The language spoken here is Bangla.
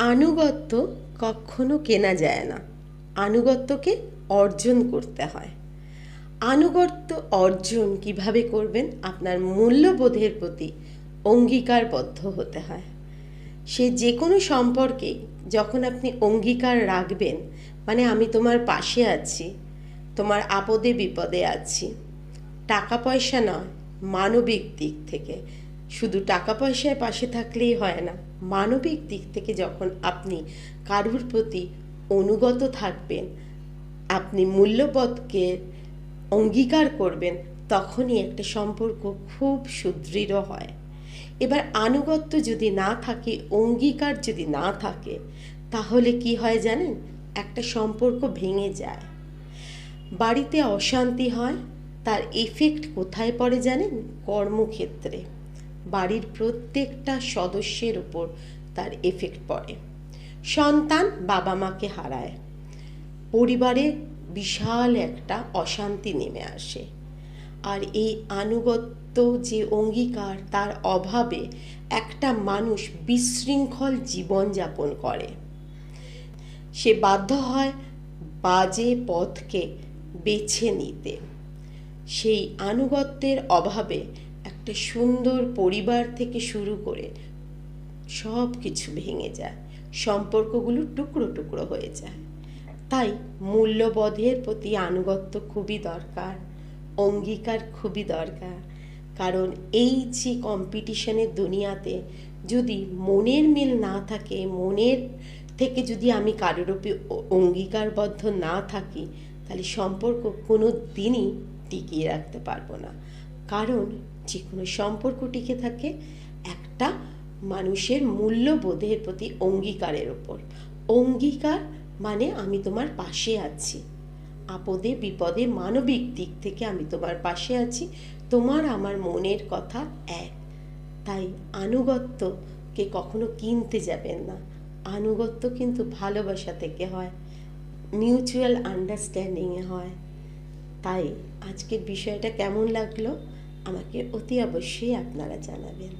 আনুগত্য কখনো কেনা যায় না, আনুগত্যকে অর্জন করতে হয়। আনুগত্য অর্জন কিভাবে করবেন? আপনার মূল্যবোধের প্রতি অঙ্গীকারবদ্ধ হতে হয়। সে যে কোনো সম্পর্কে যখন আপনি অঙ্গীকার রাখবেন, মানে আমি তোমার পাশে আছি, তোমার আপদে বিপদে আছি, টাকা পয়সা নয়, মানবিক দিক থেকে। শুধু টাকা পয়সায় পাশে থাকলেই হয় না, মানবিক দিক থেকে যখন আপনি কারুর প্রতি অনুগত থাকবেন, আপনি মূল্যবোধকে অঙ্গীকার করবেন, তখনই একটা সম্পর্ক খুব সুদৃঢ় হয়। এবার আনুগত্য যদি না থাকে, অঙ্গীকার যদি না থাকে, তাহলে কি হয় জানেন? একটা সম্পর্ক ভেঙে যায়, বাড়িতে অশান্তি হয়। তার এফেক্ট কোথায় পড়ে জানেন? কর্মক্ষেত্রে। বাড়ির প্রত্যেকটা সদস্যের উপর তার এফেক্ট পড়ে। সন্তান বাবা মাকে হারায়, পরিবারে বিশাল একটা অশান্তি নেমে আসে। আর এই আনুগত্য যে অঙ্গীকার, তার অভাবে একটা মানুষ বিশৃঙ্খল জীবনযাপন করে। সে বাধ্য হয় বাজে পথকে বেছে নিতে। সেই আনুগত্যের অভাবে একটা সুন্দর পরিবার থেকে শুরু করে সব কিছু ভেঙে যায়, সম্পর্কগুলো টুকরো টুকরো হয়ে যায়। তাই মূল্যবোধের প্রতি আনুগত্য খুবই দরকার, অঙ্গীকার খুবই দরকার। কারণ এই যে কম্পিটিশনের দুনিয়াতে যদি মনের মিল না থাকে, মনের থেকে যদি আমি কারোর উপর অঙ্গীকারবদ্ধ না থাকি, তাহলে সম্পর্ক কোনো দিনই টিকিয়ে রাখতে পারবো না। কারণ যে কোনো সম্পর্ক টিকে থাকে একটা মানুষের মূল্যবোধের প্রতি অঙ্গীকারের ওপর। অঙ্গীকার মানে আমি তোমার পাশে আছি, আপদে বিপদে মানবিক দিক থেকে আমি তোমার পাশে আছি, তোমার আমার মনের কথা এক। তাই আনুগত্যকে কখনো কিনতে যাবেন না। আনুগত্য কিন্তু ভালোবাসা থেকে হয়, মিউচুয়াল আন্ডারস্ট্যান্ডিংয়ে হয়। তাই আজকের বিষয়টা কেমন লাগলো আমাকে অতি অবশ্যই আপনারা জানাবেন।